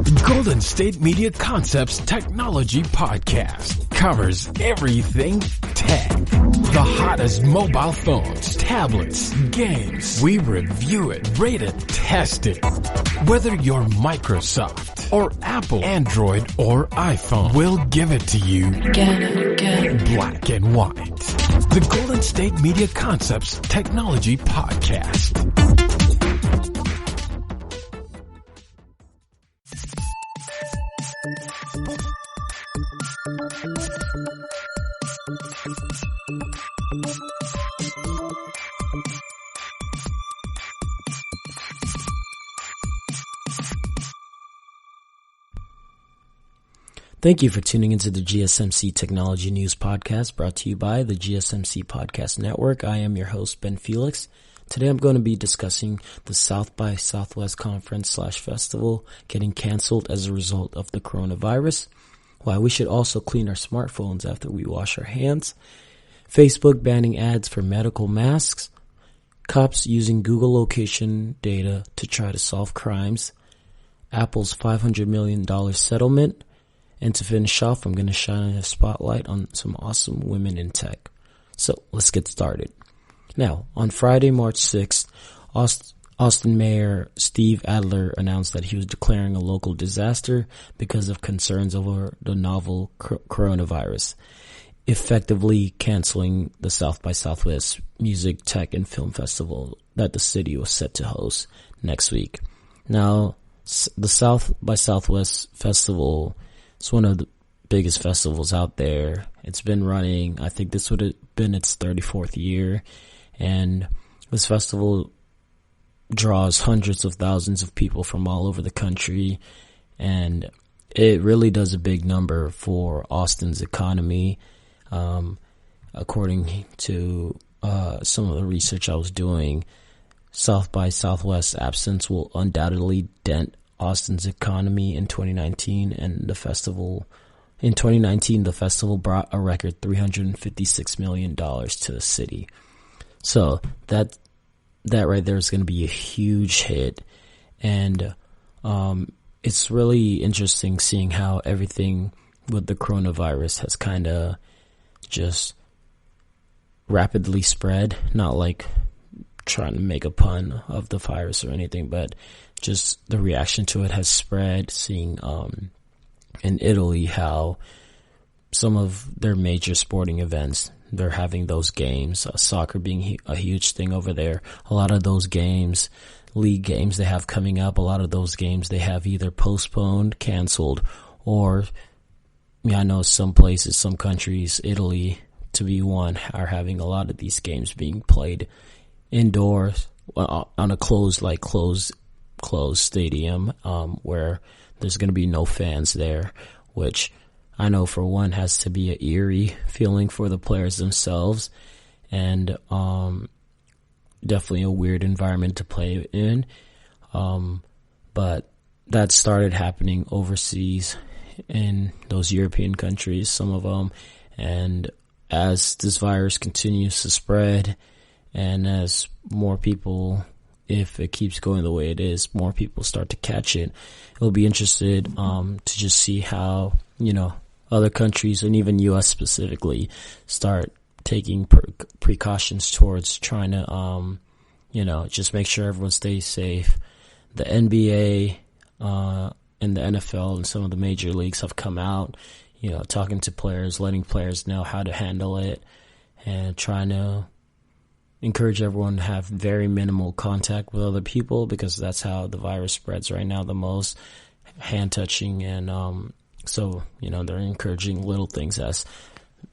Golden State Media Concepts Technology Podcast covers everything tech. The hottest mobile phones, tablets, games. We review it, rate it, test it. Whether you're Microsoft or Apple, Android or iPhone, we'll give it to you black and white. The Golden State Media Concepts Technology Podcast. Thank you for tuning into the GSMC Technology News Podcast, brought to you by the GSMC Podcast Network. I am your host, Ben Felix. Today I'm going to be discussing the South by Southwest Conference/Festival getting canceled as a result of the coronavirus, why we should also clean our smartphones after we wash our hands, Facebook banning ads for medical masks, cops using Google location data to try to solve crimes, Apple's $500 million settlement, and to finish off, I'm going to shine a spotlight on some awesome women in tech. So let's get started. Now, on Friday, March 6th, Austin Mayor Steve Adler announced that he was declaring a local disaster because of concerns over the novel coronavirus, effectively canceling the South by Southwest Music, Tech, and Film Festival that the city was set to host next week. Now, the South by Southwest Festival, it's one of the biggest festivals out there. It's been running, I think this would have been its 34th year. And this festival draws hundreds of thousands of people from all over the country. And it really does a big number for Austin's economy. According to some of the research I was doing, South by Southwest absence will undoubtedly dent Austin's economy in 2019, and the festival brought a record $356 million to the city. So that right there is going to be a huge hit. And, it's really interesting seeing how everything with the coronavirus has kind of just rapidly spread, not like trying to make a pun of the virus or anything, but just the reaction to it has spread, seeing in Italy how some of their major sporting events, they're having those games, soccer being a huge thing over there. A lot of those games, league games they have coming up, a lot of those games they have either postponed, canceled, or I know some places, some countries, Italy to be one, are having a lot of these games being played indoors on a closed stadium, where there's going to be no fans there, which I know for one has to be an eerie feeling for the players themselves, and definitely a weird environment to play in. But that started happening overseas in those European countries, some of them, and as this virus continues to spread, and as more people, if it keeps going the way it is, more people start to catch it, it'll be interested to just see how, other countries and even U.S. specifically start taking precautions towards trying to, just make sure everyone stays safe. The NBA and the NFL and some of the major leagues have come out, talking to players, letting players know how to handle it, and trying to encourage everyone to have very minimal contact with other people, because that's how the virus spreads right now the most, hand touching. And so they're encouraging little things as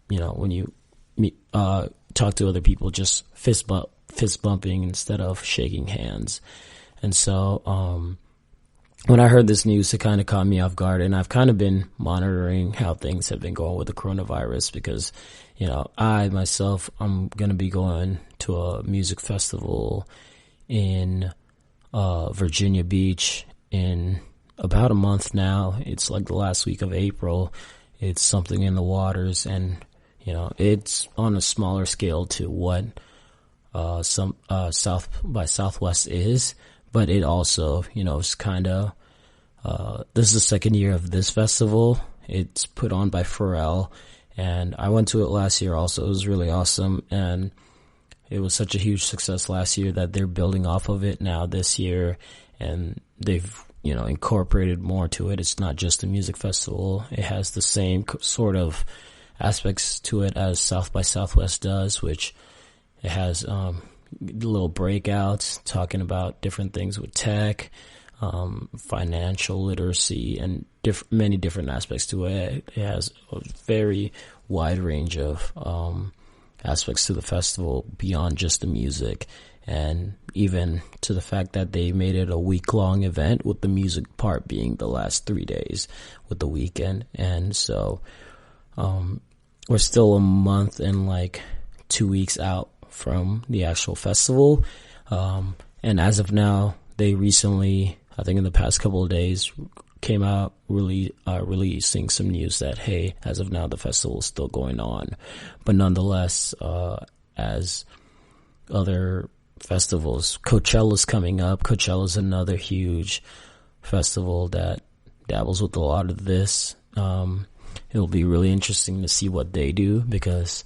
when you talk to other people, just fist bumping instead of shaking hands. And so when I heard this news, it kind of caught me off guard, and I've kind of been monitoring how things have been going with the coronavirus, because I myself, I'm going to be going to a music festival in Virginia Beach in about a month now. It's like the last week of April. It's something in the waters, and it's on a smaller scale to what South by Southwest is, but it also, is kind of This is the second year of this festival. It's put on by Pharrell, and I went to it last year also. It was really awesome, and it was such a huge success last year that they're building off of it now this year, and they've, incorporated more to it. It's not just a music festival. It has the same sort of aspects to it as South by Southwest does, which it has little breakouts talking about different things with tech, financial literacy, and many different aspects to it. It has a very wide range of aspects to the festival beyond just the music, and even to the fact that they made it a week-long event, with the music part being the last 3 days with the weekend. And so we're still a month and like 2 weeks out from the actual festival, and as of now, they recently, I think in the past couple of days, came out releasing some news that, hey, as of now, the festival is still going on. But nonetheless, as other festivals, Coachella's coming up. Coachella's another huge festival that dabbles with a lot of this. It'll be really interesting to see what they do, because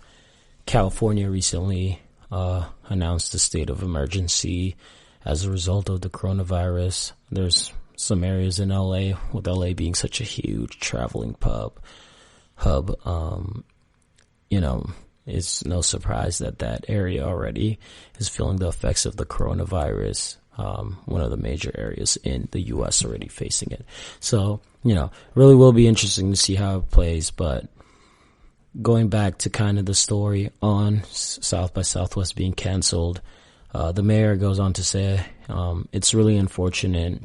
California recently announced a state of emergency as a result of the coronavirus. There's some areas in LA, with LA being such a huge traveling hub, it's no surprise that area already is feeling the effects of the coronavirus. One of the major areas in the U.S. already facing it. So, really will be interesting to see how it plays. But going back to kind of the story on South by Southwest being canceled, the mayor goes on to say, it's really unfortunate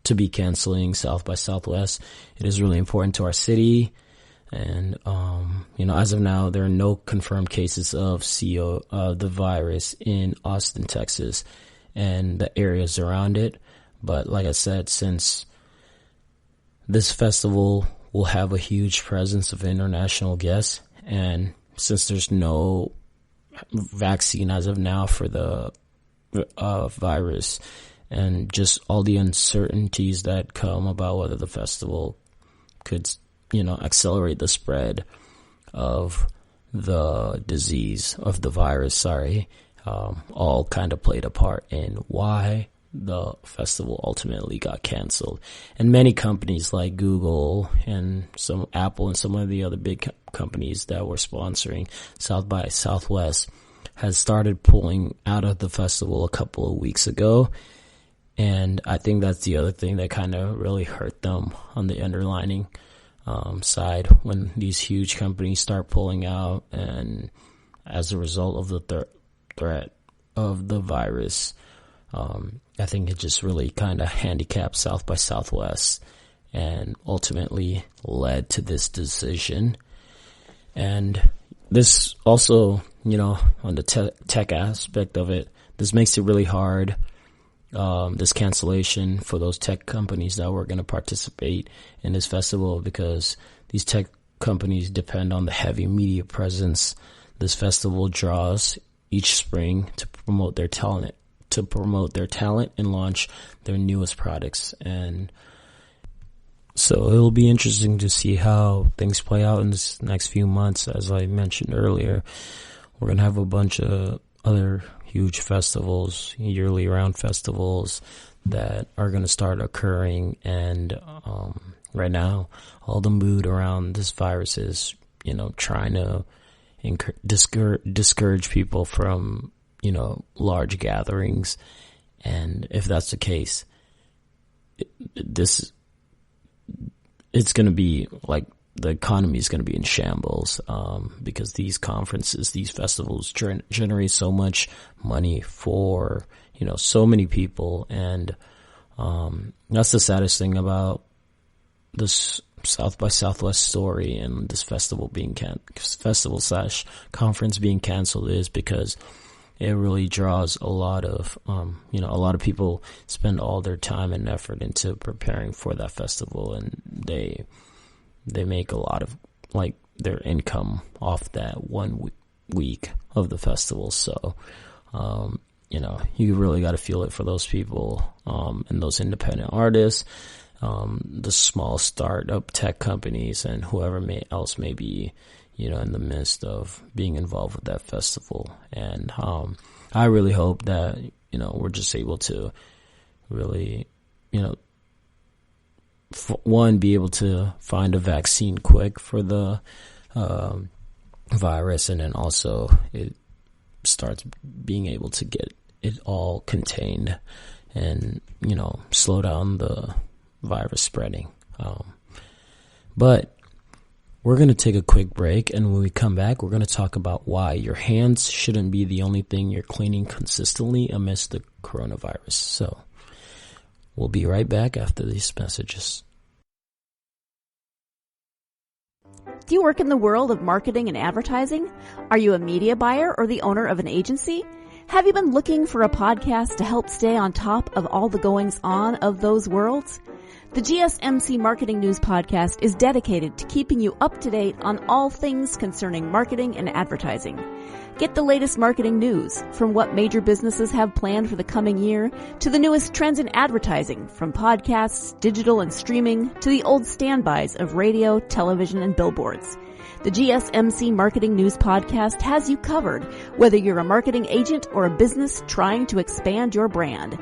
to be canceling South by Southwest. It is really important to our city. And, as of now, there are no confirmed cases of the virus in Austin, Texas, and the areas around it. But like I said, since this festival will have a huge presence of international guests, and since there's no vaccine as of now for the virus, and just all the uncertainties that come about whether the festival could, accelerate the spread of the disease, of the virus, all kind of played a part in why the festival ultimately got canceled. And many companies like Google and some Apple and some of the other big companies that were sponsoring South by Southwest has started pulling out of the festival a couple of weeks ago. And I think that's the other thing that kind of really hurt them on the underlining side, when these huge companies start pulling out, and as a result of the threat of the virus, I think it just really kind of handicapped South by Southwest, and ultimately led to this decision. And this also, on the tech aspect of it, this makes it really hard, this cancellation for those tech companies that were going to participate in this festival, because these tech companies depend on the heavy media presence this festival draws each spring to promote their talent, and launch their newest products. And so it'll be interesting to see how things play out in this next few months. As I mentioned earlier, we're going to have a bunch of other huge festivals, yearly round festivals, that are going to start occurring. And right now, all the mood around this virus is, trying to discourage people from, large gatherings. And if that's the case, it's going to be like, the economy is going to be in shambles, because these conferences, these festivals generate so much money for, so many people. And that's the saddest thing about this South by Southwest story, and this festival being conference being canceled, is because it really draws a lot of, a lot of people spend all their time and effort into preparing for that festival, and they make a lot of, their income off that 1 week of the festival. So, you really got to feel it for those people, and those independent artists the small startup tech companies and whoever else may be, in the midst of being involved with that festival. And I really hope that, we're just able to really, one, be able to find a vaccine quick for the virus, and then also it starts being able to get it all contained and, slow down the virus spreading. But we're going to take a quick break, and when we come back, we're going to talk about why your hands shouldn't be the only thing you're cleaning consistently amidst the coronavirus. So we'll be right back after these messages. Do you work in the world of marketing and advertising? Are you a media buyer or the owner of an agency? Have you been looking for a podcast to help stay on top of all the goings on of those worlds? The GSMC Marketing News Podcast is dedicated to keeping you up to date on all things concerning marketing and advertising. Get the latest marketing news, from what major businesses have planned for the coming year to the newest trends in advertising, from podcasts, digital and streaming, to the old standbys of radio, television, and billboards. The GSMC Marketing News Podcast has you covered, whether you're a marketing agent or a business trying to expand your brand.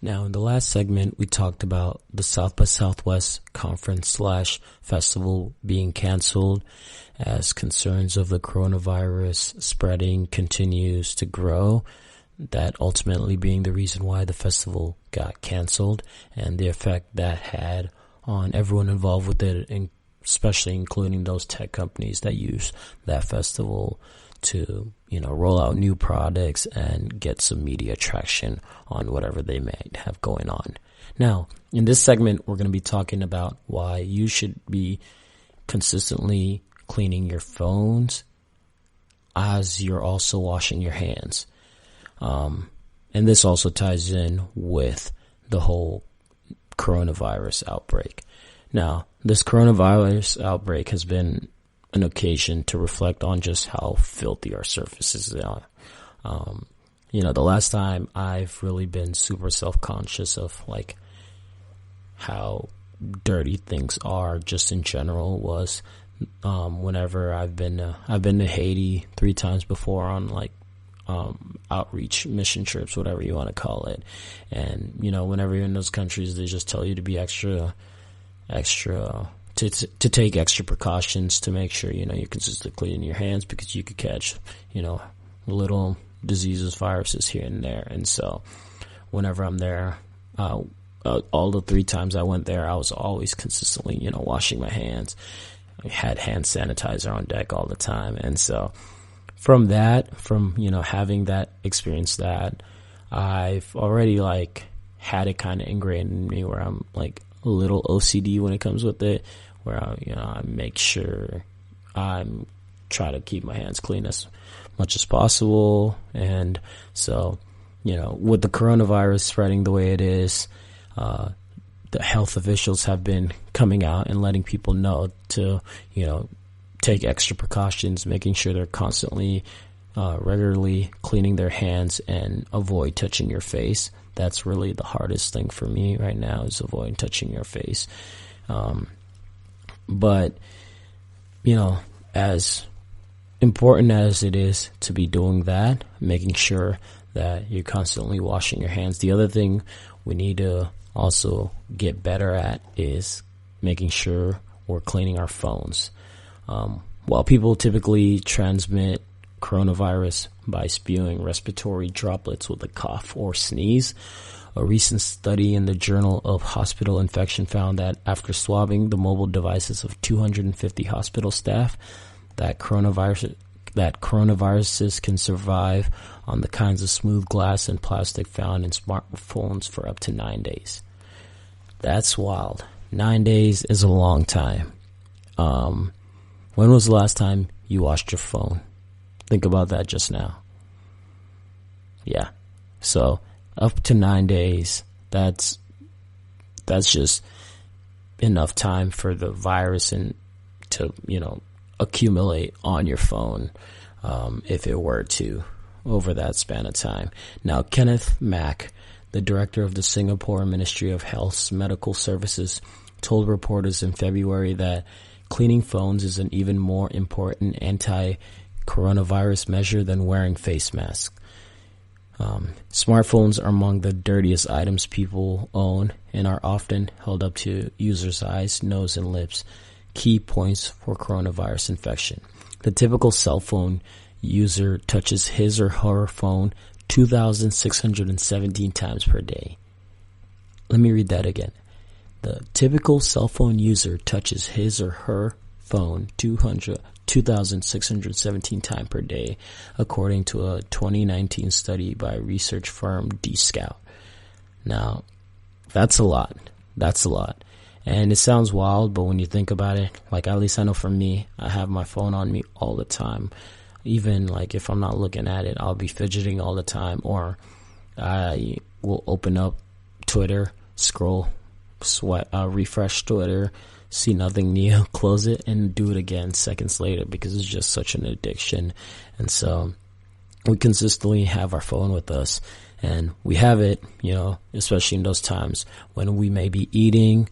Now, in the last segment, we talked about the South by Southwest conference/festival being canceled as concerns of the coronavirus spreading continues to grow, that ultimately being the reason why the festival got canceled, and the effect that had on everyone involved with it, and especially including those tech companies that use that festival to, roll out new products and get some media traction on whatever they might have going on. Now, in this segment, we're going to be talking about why you should be consistently cleaning your phones as you're also washing your hands. And this also ties in with the whole coronavirus outbreak. Now, this coronavirus outbreak has been an occasion to reflect on just how filthy our surfaces are. The last time I've really been super self-conscious of how dirty things are just in general was whenever I've been to Haiti 3 times before on outreach mission trips, whatever you want to call it. And whenever you're in those countries, they just tell you to be extra to take extra precautions to make sure, you're consistently cleaning your hands, because you could catch, little diseases, viruses here and there. And so whenever I'm there, all the 3 times I went there, I was always consistently, washing my hands. I had hand sanitizer on deck all the time. And so from having that experience, that I've already had it kind of ingrained in me, where I'm a little OCD when it comes with it, where I make sure I'm try to keep my hands clean as much as possible. And so, with the coronavirus spreading the way it is, the health officials have been coming out and letting people know to, take extra precautions, making sure they're constantly, regularly cleaning their hands and avoid touching your face. That's really the hardest thing for me right now, is avoid touching your face. But, as important as it is to be doing that, making sure that you're constantly washing your hands, the other thing we need to also get better at is making sure we're cleaning our phones. While people typically transmit coronavirus by spewing respiratory droplets with a cough or sneeze, a recent study in the Journal of Hospital Infection found that after swabbing the mobile devices of 250 hospital staff, that coronaviruses can survive on the kinds of smooth glass and plastic found in smartphones for up to 9 days. That's wild. 9 days is a long time. When was the last time you washed your phone. Think about that just now. Yeah. So up to 9 days, that's just enough time for the virus to accumulate on your phone, if it were to, over that span of time. Now, Kenneth Mack, the director of the Singapore Ministry of Health's Medical Services, told reporters in February that cleaning phones is an even more important anti-coronavirus measure than wearing face masks. Smartphones are among the dirtiest items people own and are often held up to users' eyes, nose, and lips, key points for coronavirus infection. The typical cell phone user touches his or her phone 2,617 times per day. Let me read that again. The typical cell phone user touches his or her phone 2,617 times per day, according to a 2019 study by research firm D-Scout. Now, that's a lot. And it sounds wild, but when you think about it, like at least I know for me, I have my phone on me all the time. Even like if I'm not looking at it, I'll be fidgeting all the time, or I will open up Twitter, refresh Twitter, see nothing new, close it, and do it again seconds later because it's just such an addiction. And so we consistently have our phone with us, and we have it, especially in those times when we may be eating,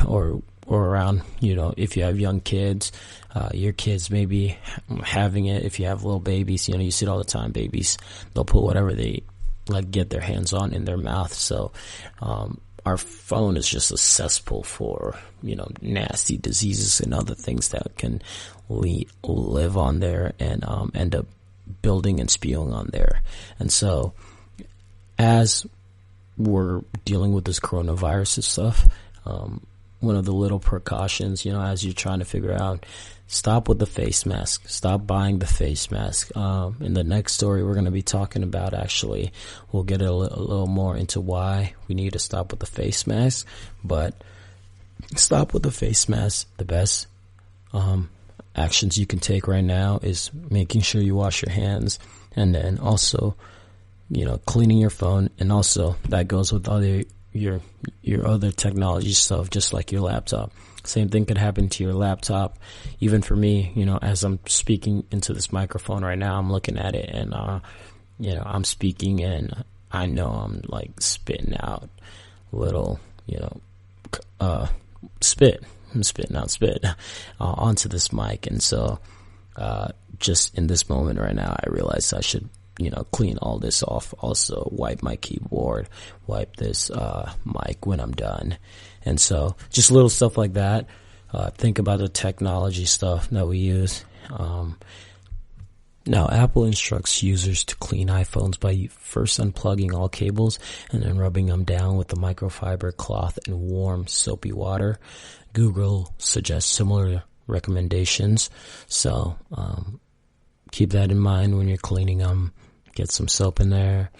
or around, if you have young kids, your kids may be having it. If you have little babies, you see it all the time. Babies, they'll put whatever they get their hands on in their mouth. So, our phone is just a cesspool for, nasty diseases and other things that can live on there and, end up building and spewing on there. And so as we're dealing with this coronavirus stuff, one of the little precautions, as you're trying to figure out, stop with the face mask. Stop buying the face mask. In the next story we're going to be talking about, actually, we'll get a little more into why we need to stop with the face mask. But stop with the face mask. The best actions you can take right now is making sure you wash your hands, and then also, cleaning your phone. And also that goes with your other technology stuff, just like your laptop. Same thing could happen to your laptop. Even for me, as I'm speaking into this microphone right now, I'm looking at it and, I'm speaking and I know I'm like spitting out little, spit. I'm spitting out spit onto this mic. And so, just in this moment right now, I realize I should, clean all this off. Also wipe my keyboard, wipe this, mic when I'm done. And so just little stuff like that. Think about the technology stuff that we use. Now, Apple instructs users to clean iPhones by first unplugging all cables and then rubbing them down with a microfiber cloth and warm, soapy water. Google suggests similar recommendations. So, keep that in mind when you're cleaning them. Get some soap in there.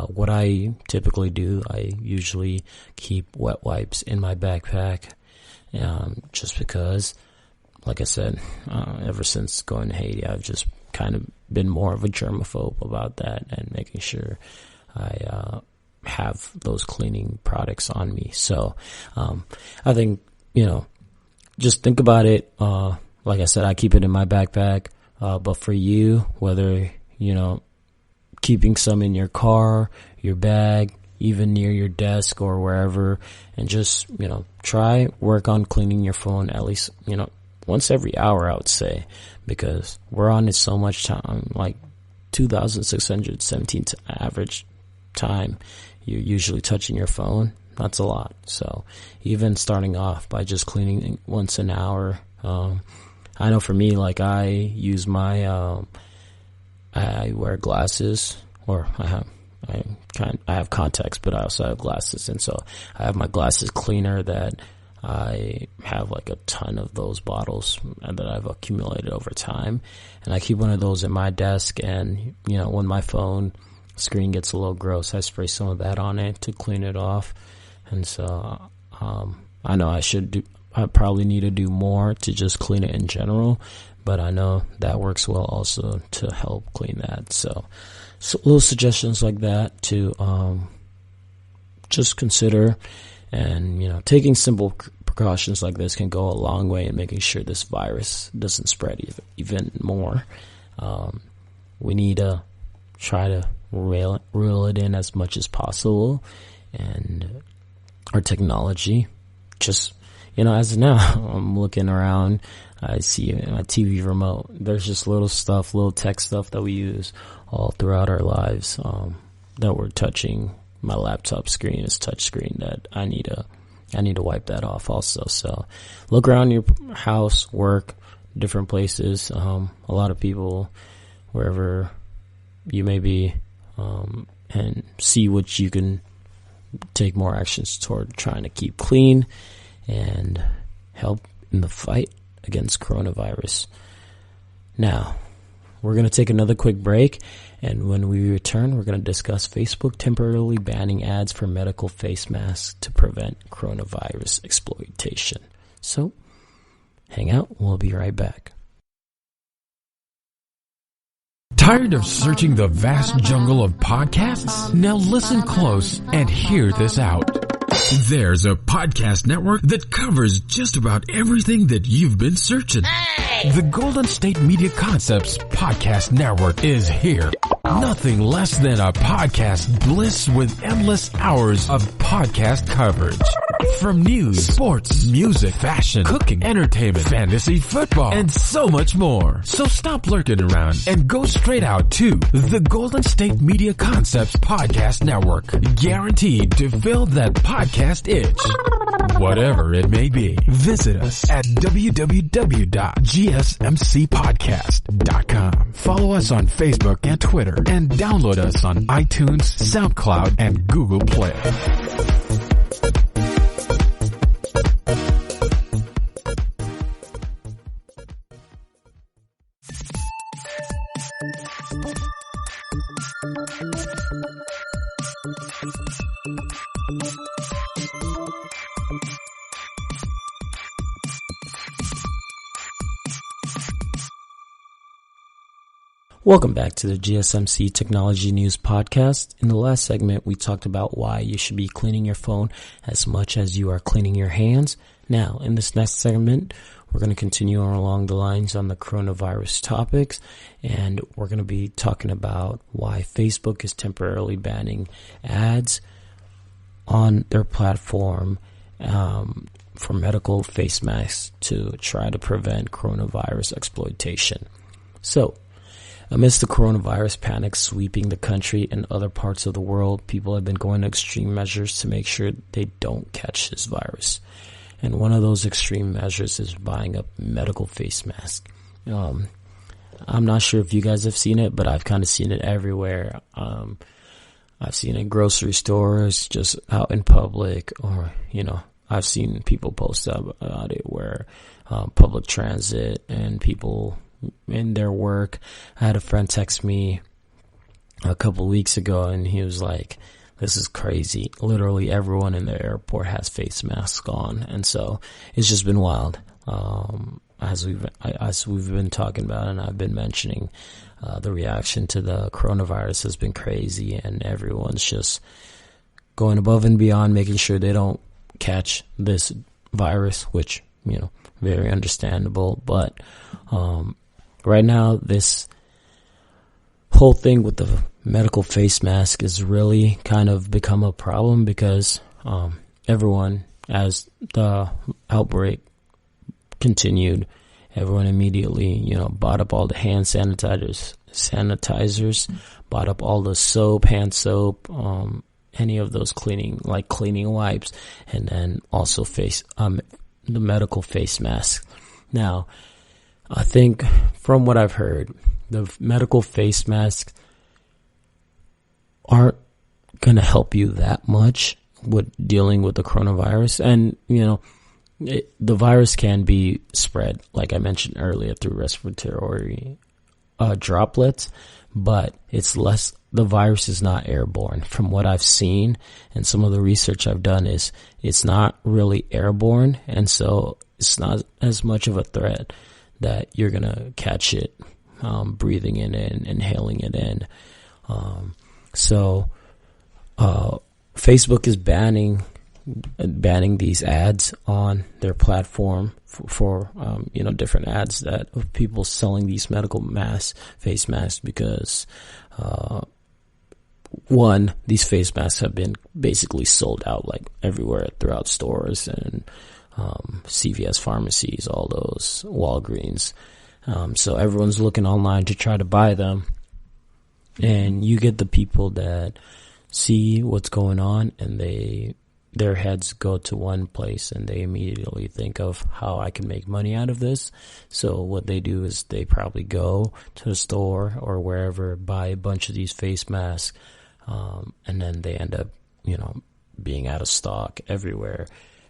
What I typically do, I usually keep wet wipes in my backpack, just because, like I said, ever since going to Haiti, I've just kind of been more of a germaphobe about that and making sure I have those cleaning products on me. So I think, just think about it. Like I said, I keep it in my backpack, but for you, whether, keeping some in your car, your bag, even near your desk or wherever, and just, try work on cleaning your phone at least, once every hour, I would say, because we're on it so much time, like 2,617 average time you're usually touching your phone. That's a lot. So even starting off by just cleaning once an hour, I know for me, like I use my, I wear glasses, or I have contacts, but I also have glasses. And so I have my glasses cleaner that I have like a ton of those bottles that I've accumulated over time. And I keep one of those at my desk. And, when my phone screen gets a little gross, I spray some of that on it to clean it off. And so, I know I I probably need to do more to just clean it in general, but I know that works well also to help clean that. So little suggestions like that to just consider, and taking simple precautions like this can go a long way in making sure this virus doesn't spread even more. We need to try to reel it in as much as possible, and our technology, just as of now, I'm looking around, I see my TV remote, there's just little tech stuff that we use all throughout our lives, that we're touching. My laptop screen is touch screen that I need to wipe that off also. So look around your house, work, different places, a lot of people, wherever you may be, and see what you can take more actions toward trying to keep clean and help in the fight against coronavirus. Now, we're going to take another quick break, and when we return, we're going to discuss Facebook temporarily banning ads for medical face masks to prevent coronavirus exploitation. So, hang out. We'll be right back. Tired of searching the vast jungle of podcasts? Now listen close and hear this out. There's a podcast network that covers just about everything that you've been searching. Hey! The Golden State Media Concepts Podcast Network is here. Nothing less than a podcast bliss with endless hours of podcast coverage. From news, sports, music, fashion, cooking, entertainment, fantasy, football, and so much more. So stop lurking around and go straight out to the Golden State Media Concepts Podcast Network. Guaranteed to fill that podcast itch. Whatever it may be. Visit us at www.gsmcpodcast.com. Follow us on Facebook and Twitter, and download us on iTunes, SoundCloud, and Google Play. Welcome back to the GSMC Technology News Podcast. In the last segment, we talked about why you should be cleaning your phone as much as you are cleaning your hands. Now, in this next segment, we're going to continue on along the lines on the coronavirus topics, and we're going to be talking about why Facebook is temporarily banning ads on their platform for medical face masks to try to prevent coronavirus exploitation. So, amidst the coronavirus panic sweeping the country and other parts of the world, people have been going to extreme measures to make sure they don't catch this virus. And one of those extreme measures is buying a medical face mask. I'm not sure if you guys have seen it, but I've kind of seen it everywhere. I've seen it in grocery stores, just out in public, or, I've seen people post about it where public transit and people in their work. I had a friend text me a couple weeks ago, and he was like, this is crazy. Literally everyone in the airport has face masks on. And so it's just been wild. As we've been talking about, and I've been mentioning, the reaction to the coronavirus has been crazy, and everyone's just going above and beyond, making sure they don't catch this virus, which, very understandable. But, right now, this whole thing with the medical face mask is really kind of become a problem because everyone, as the outbreak continued, everyone immediately, bought up all the hand sanitizers, bought up all the soap, hand soap, any of those cleaning wipes, and then also the medical face mask. Now, I think from what I've heard, the medical face masks aren't going to help you that much with dealing with the coronavirus. And, the virus can be spread, like I mentioned earlier, through respiratory droplets, but it's less, the virus is not airborne. From what I've seen and some of the research I've done is it's not really airborne, and so it's not as much of a threat that you're going to catch it breathing it in, inhaling it in. So Facebook is banning these ads on their platform for different ads that of people selling these medical face masks because one, these face masks have been basically sold out like everywhere throughout stores and CVS pharmacies, all those, Walgreens. So everyone's looking online to try to buy them, and you get the people that see what's going on and their heads go to one place and they immediately think of how I can make money out of this. So what they do is they probably go to the store or wherever, buy a bunch of these face masks, and then they end up, being out of stock everywhere.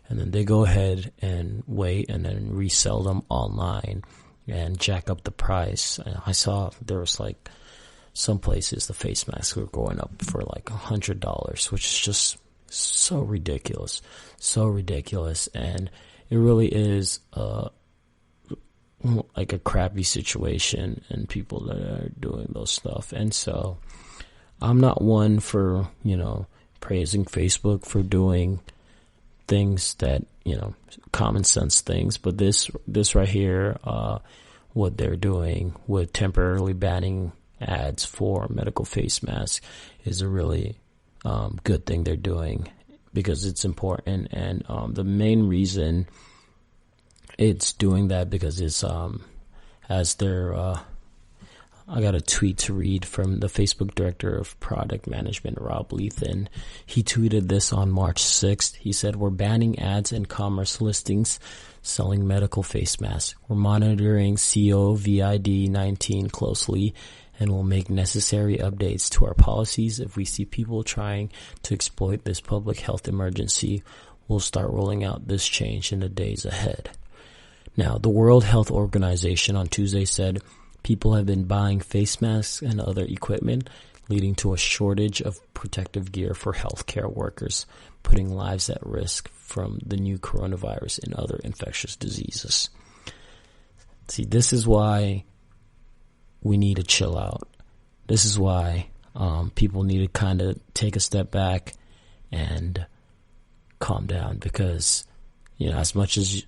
And then they go ahead and wait and then resell them online and jack up the price. And I saw there was like some places the face masks were going up for like $100, which is just so ridiculous. And it really is like a crappy situation and people that are doing those stuff. And so I'm not one for, praising Facebook for doing things that, common sense things, but this right here, what they're doing with temporarily banning ads for medical face masks is a really good thing they're doing because it's important. And the main reason it's doing that because it's as their I got a tweet to read from the Facebook director of product management, Rob Lethan. He tweeted this on March 6th. He said, "We're banning ads and commerce listings selling medical face masks. We're monitoring COVID-19 closely and will make necessary updates to our policies. If we see people trying to exploit this public health emergency, we'll start rolling out this change in the days ahead." Now, the World Health Organization on Tuesday said people have been buying face masks and other equipment, leading to a shortage of protective gear for healthcare workers, putting lives at risk from the new coronavirus and other infectious diseases. See, this is why we need to chill out. This is why people need to kind of take a step back and calm down because, as much as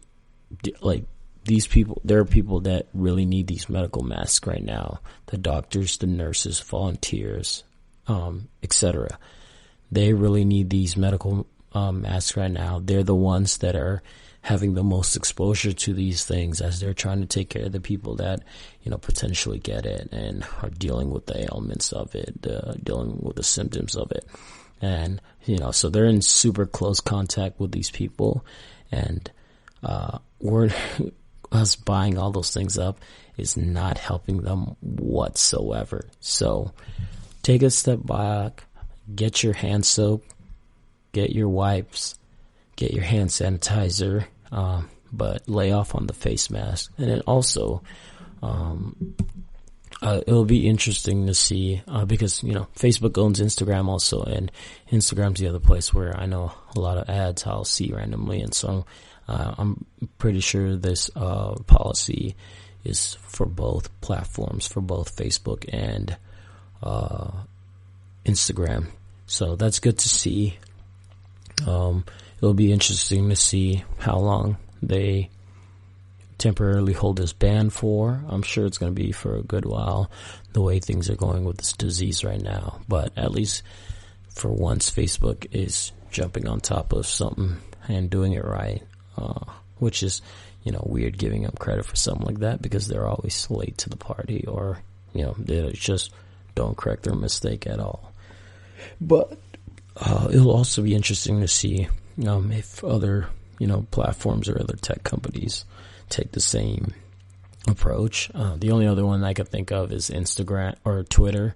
these people, there are people that really need these medical masks right now. The doctors, the nurses, volunteers, etc. They really need these medical masks right now. They're the ones that are having the most exposure to these things as they're trying to take care of the people that, potentially get it and are dealing with the ailments of it, dealing with the symptoms of it. And, so they're in super close contact with these people, and us buying all those things up is not helping them whatsoever. So take a step back, get your hands soaped, get your wipes, get your hand sanitizer, but lay off on the face mask. And then also, it'll be interesting to see, because, Facebook owns Instagram also, and Instagram's the other place where I know a lot of ads I'll see randomly. And so, I'm pretty sure this policy is for both platforms, for both Facebook and Instagram. So that's good to see. It'll be interesting to see how long they temporarily hold this ban for. I'm sure it's going to be for a good while, the way things are going with this disease right now. But at least for once, Facebook is jumping on top of something and doing it right. Which is, weird giving them credit for something like that because they're always late to the party or, they just don't correct their mistake at all. But it'll also be interesting to see if other, platforms or other tech companies take the same approach. The only other one I could think of is Instagram or Twitter.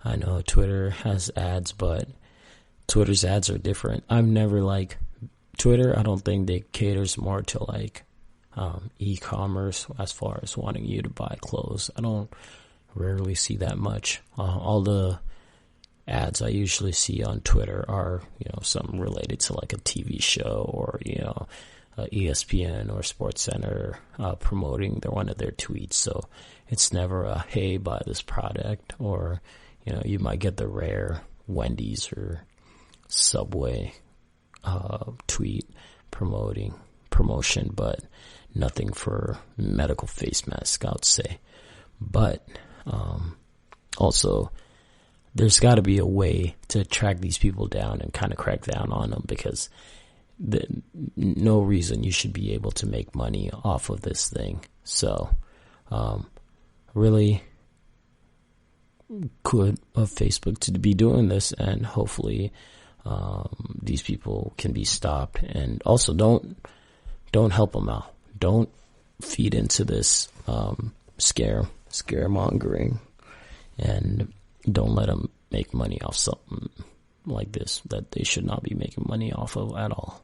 I know Twitter has ads, but Twitter's ads are different. I've never Twitter, I don't think they caters more to e-commerce as far as wanting you to buy clothes. I don't rarely see that much. All the ads I usually see on Twitter are, something related to like a TV show or, ESPN or SportsCenter promoting one of their tweets. So it's never a, hey, buy this product, or, you might get the rare Wendy's or Subway tweet promotion, but nothing for medical face mask, I would say. But also, there's got to be a way to track these people down and kind of crack down on them, because no reason you should be able to make money off of this thing. So, really good of Facebook to be doing this, and hopefully these people can be stopped. And also, don't help them out. Don't feed into this scaremongering, and don't let them make money off something like this that they should not be making money off of at all.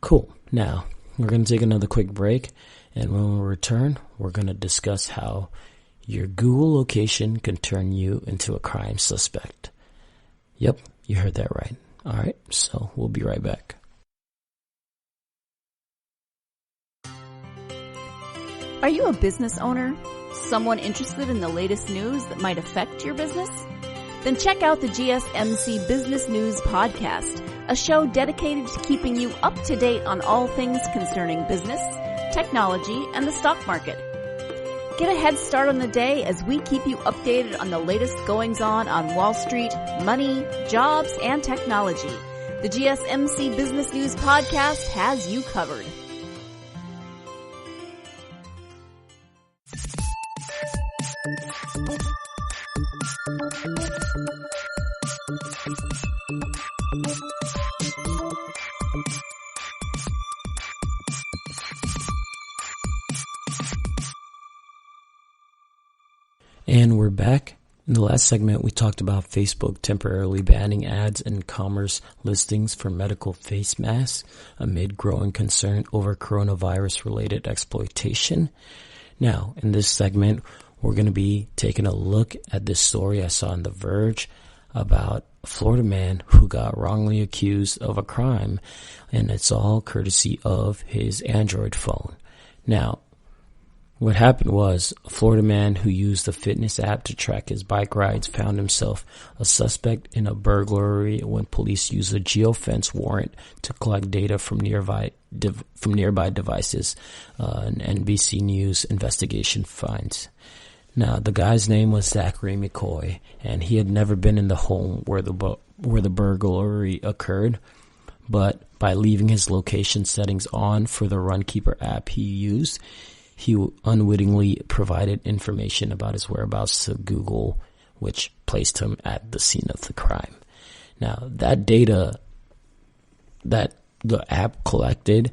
Cool. Now, we're going to take another quick break, and when we return, we're going to discuss how your Google location can turn you into a crime suspect. Yep, you heard that right. All right, so we'll be right back. Are you a business owner? Someone interested in the latest news that might affect your business? Then check out the GSMC Business News Podcast, a show dedicated to keeping you up to date on all things concerning business, technology, and the stock market. Get a head start on the day as we keep you updated on the latest goings-on Wall Street, money, jobs, and technology. The GSMC Business News Podcast has you covered. And we're back. In the last segment, we talked about Facebook temporarily banning ads and commerce listings for medical face masks amid growing concern over coronavirus-related exploitation. Now, in this segment, we're going to be taking a look at this story I saw on The Verge about a Florida man who got wrongly accused of a crime, and it's all courtesy of his Android phone. Now, what happened was a Florida man who used the fitness app to track his bike rides found himself a suspect in a burglary when police used a geofence warrant to collect data from nearby devices, an NBC News investigation finds. Now, the guy's name was Zachary McCoy, and he had never been in the home where the burglary occurred, but by leaving his location settings on for the Runkeeper app he used, he unwittingly provided information about his whereabouts to Google, which placed him at the scene of the crime. Now, that data that the app collected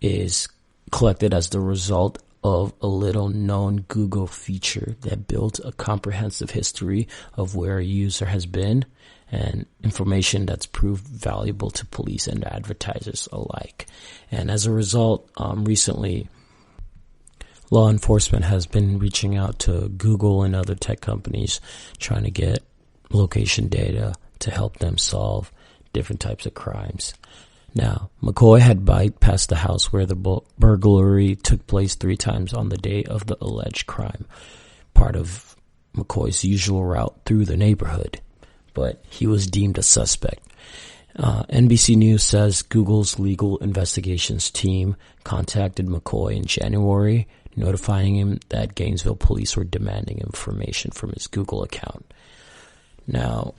is collected as the result of a little-known Google feature that builds a comprehensive history of where a user has been, and information that's proved valuable to police and advertisers alike. And as a result, recently, law enforcement has been reaching out to Google and other tech companies trying to get location data to help them solve different types of crimes. Now, McCoy had bypassed the house where the burglary took place 3 times on the day of the alleged crime, part of McCoy's usual route through the neighborhood, but he was deemed a suspect. NBC News says Google's legal investigations team contacted McCoy in January, notifying him that Gainesville police were demanding information from his Google account. Now,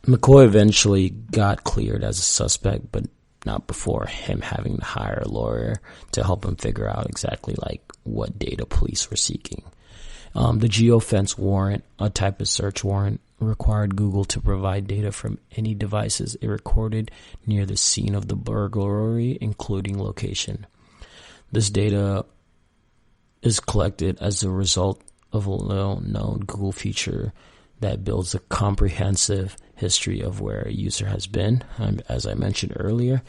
McCoy eventually got cleared as a suspect, but not before him having to hire a lawyer to help him figure out exactly what data police were seeking. The geofence warrant, a type of search warrant, required Google to provide data from any devices it recorded near the scene of the burglary, including location. This data is collected as a result of a little-known Google feature that builds a comprehensive history of where a user has been, as I mentioned earlier,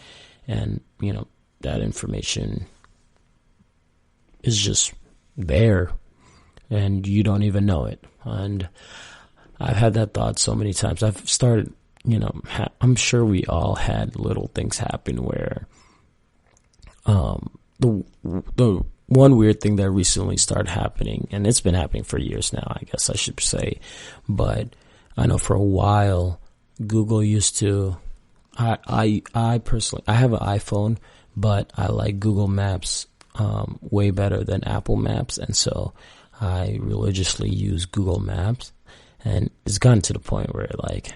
and, that information is just there and you don't even know it. And I've had that thought so many times. I've started, I'm sure we all had little things happen where, the one weird thing that recently started happening, and it's been happening for years now, I guess I should say, but I know for a while, Google used to, I personally, I have an iPhone, but I like Google Maps, way better than Apple Maps. And so I religiously use Google Maps, and it's gotten to the point where like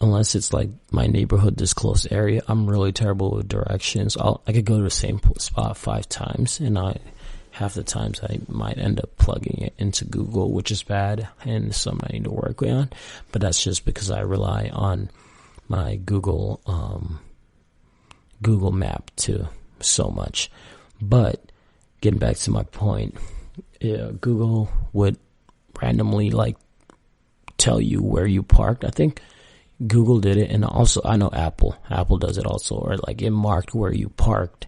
unless it's like my neighborhood, this close area, I'm really terrible with directions. I could go to the same spot 5 times, and half the times I might end up plugging it into Google, which is bad and something I need to work on. But that's just because I rely on my Google Map too so much. But getting back to my point, Google would randomly like tell you where you parked. I think Google did it, and also I know Apple does it also, or like it marked where you parked.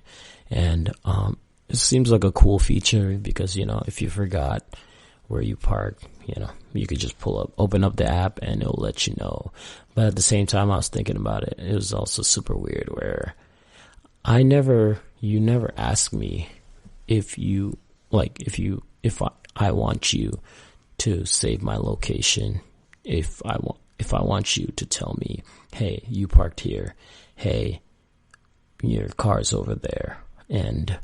And it seems like a cool feature because, if you forgot where you parked, you could just open up the app and it'll let you know. But at the same time, I was thinking about it. It was also super weird where you never ask me if I want you to save my location, if I want you to tell me, hey, you parked here, hey, your car's over there. And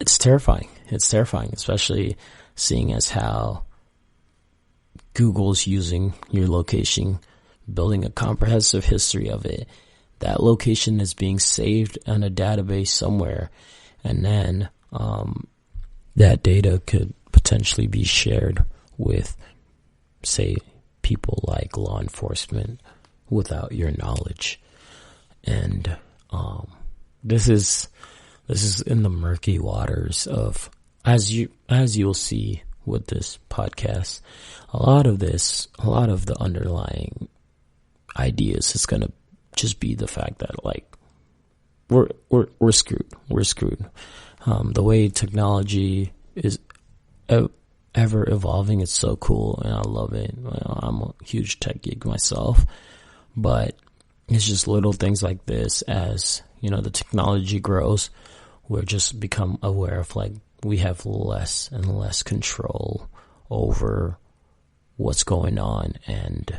it's terrifying. It's terrifying, especially seeing as how Google's using your location, building a comprehensive history of it. That location is being saved on a database somewhere, and then that data could potentially be shared with, say, people like law enforcement without your knowledge. And this is in the murky waters of, as you'll see with this podcast, a lot of the underlying ideas is going to just be the fact that like we're screwed. We're screwed. The way technology is ever evolving, it's so cool, and I love it. I'm a huge tech geek myself, but it's just little things like this. As the technology grows, we're just become aware of like we have less and less control over what's going on. And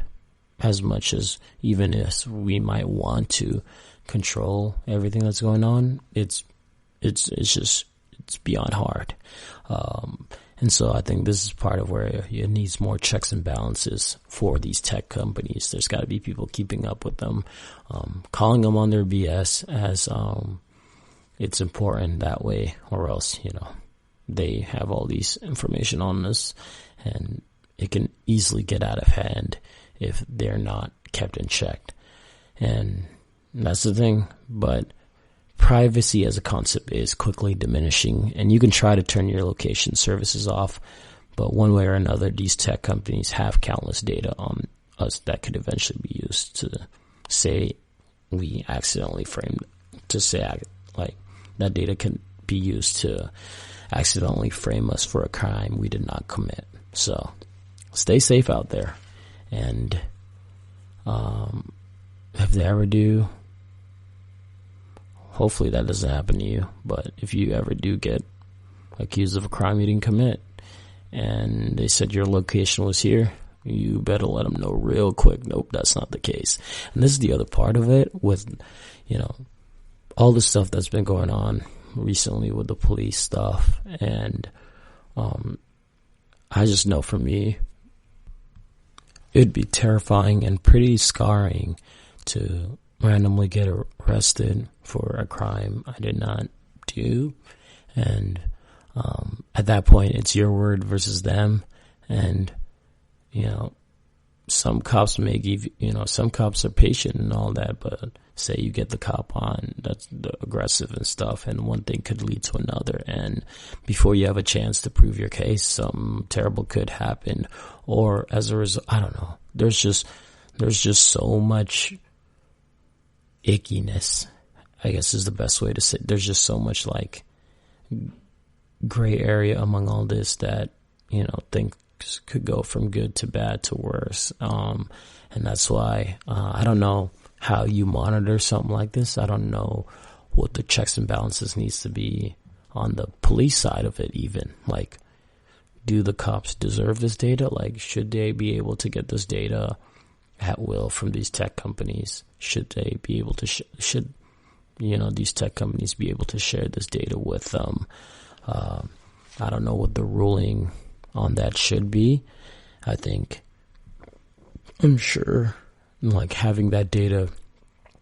as much as even if we might want to control everything that's going on, it's beyond hard. And so I think this is part of where it needs more checks and balances for these tech companies. There's got to be people keeping up with them, calling them on their BS as it's important that way, or else, they have all these information on us, and it can easily get out of hand if they're not kept in check. And that's the thing. But privacy as a concept is quickly diminishing, and you can try to turn your location services off, but one way or another, these tech companies have countless data on us that could eventually be used to say we accidentally framed, to say like that data can be used to accidentally frame us for a crime we did not commit. So stay safe out there, and if they ever do, hopefully that doesn't happen to you, but if you ever do get accused of a crime you didn't commit, and they said your location was here, you better let them know real quick. Nope, that's not the case. And this is the other part of it with, all the stuff that's been going on recently with the police stuff. And I just know for me, it'd be terrifying and pretty scarring to randomly get arrested for a crime I did not do. And at that point, it's your word versus them. And some cops may give some cops are patient and all that, but say you get the cop on that's the aggressive and stuff, and one thing could lead to another, and before you have a chance to prove your case, something terrible could happen. Or as a result, I don't know, there's just so much ickiness, I guess is the best way to say it. There's just so much like gray area among all this that, things could go from good to bad to worse. And that's why, I don't know how you monitor something like this. I don't know what the checks and balances needs to be on the police side of it even. Like, do the cops deserve this data? Like, should they be able to get this data at will from these tech companies? Should they be able to, these tech companies be able to share this data with them? I don't know what the ruling on that should be. I'm sure like having that data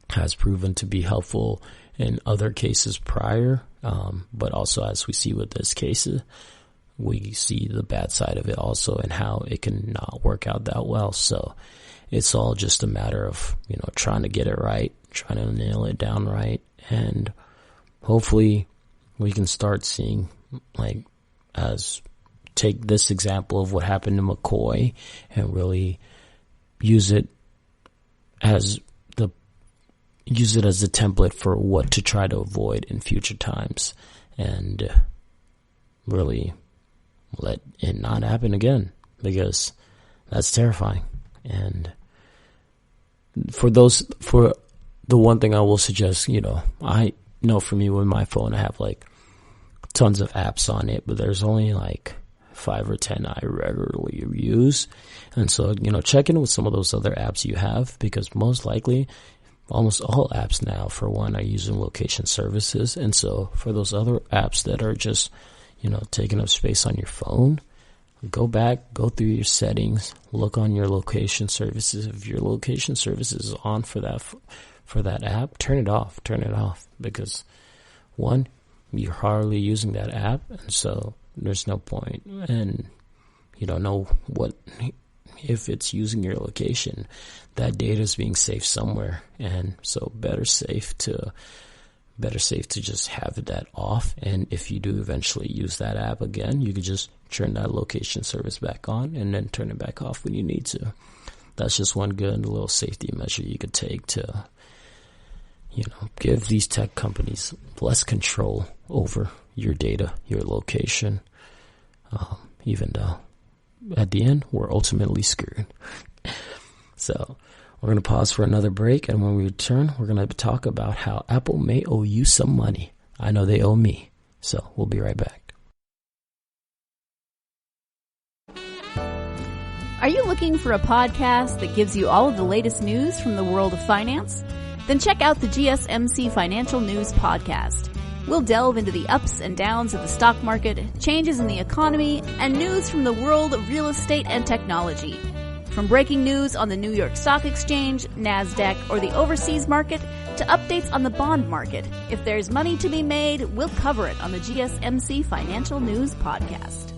has proven to be helpful in other cases prior. But also as we see with this case, we see the bad side of it also and how it can not work out that well. So it's all just a matter of, trying to get it right, trying to nail it down right. And hopefully we can start seeing, like, take this example of what happened to McCoy and really use it as the template for what to try to avoid in future times, and really let it not happen again, because that's terrifying. And for the one thing I will suggest, I know for me with my phone, I have like tons of apps on it, but there's only like 5 or 10 I regularly use. And so, check in with some of those other apps you have, because most likely almost all apps now, for one, are using location services. And so for those other apps that are just, taking up space on your phone, go back, go through your settings, look on your location services. If your location services is on for that app, turn it off, because one, you're hardly using that app, and so there's no point, and you don't know what, if it's using your location, that data is being saved somewhere, and so better safe to just have that off. And if you do eventually use that app again, you could just turn that location service back on and then turn it back off when you need to. That's just one good little safety measure you could take to, give these tech companies less control over your data, your location, even though at the end we're ultimately screwed. So we're going to pause for another break, and when we return, we're going to talk about how Apple may owe you some money. I know they owe me, so we'll be right back. Are you looking for a podcast that gives you all of the latest news from the world of finance? Then check out the GSMC Financial News Podcast. We'll delve into the ups and downs of the stock market, changes in the economy, and news from the world of real estate and technology. From breaking news on the New York Stock Exchange, NASDAQ, or the overseas market, to updates on the bond market, if there's money to be made, we'll cover it on the GSMC Financial News Podcast.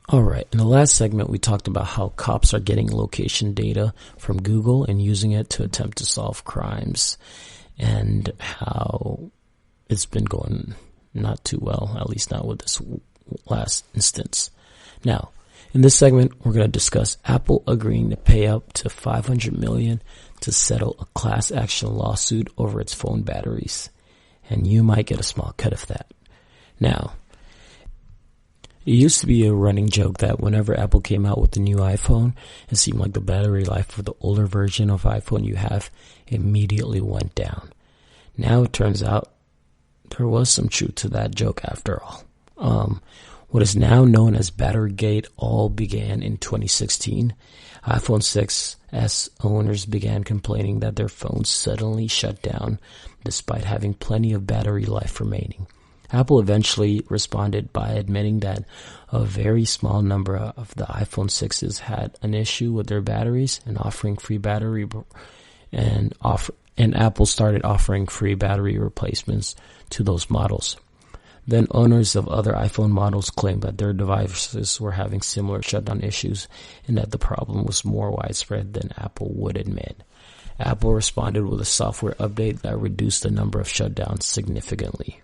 All right. In the last segment, we talked about how cops are getting location data from Google and using it to attempt to solve crimes, and how it's been going not too well, at least not with this last instance. Now, in this segment, we're going to discuss Apple agreeing to pay up to $500 million to settle a class action lawsuit over its phone batteries. And you might get a small cut of that. Now, it used to be a running joke that whenever Apple came out with the new iPhone, it seemed like the battery life for the older version of iPhone you have immediately went down. Now it turns out there was some truth to that joke after all. What is now known as Batterygate all began in 2016. iPhone 6s owners began complaining that their phones suddenly shut down despite having plenty of battery life remaining. Apple eventually responded by admitting that a very small number of the iPhone 6s had an issue with their batteries and offering free battery and Apple started offering free battery replacements to those models. Then owners of other iPhone models claimed that their devices were having similar shutdown issues and that the problem was more widespread than Apple would admit. Apple responded with a software update that reduced the number of shutdowns significantly.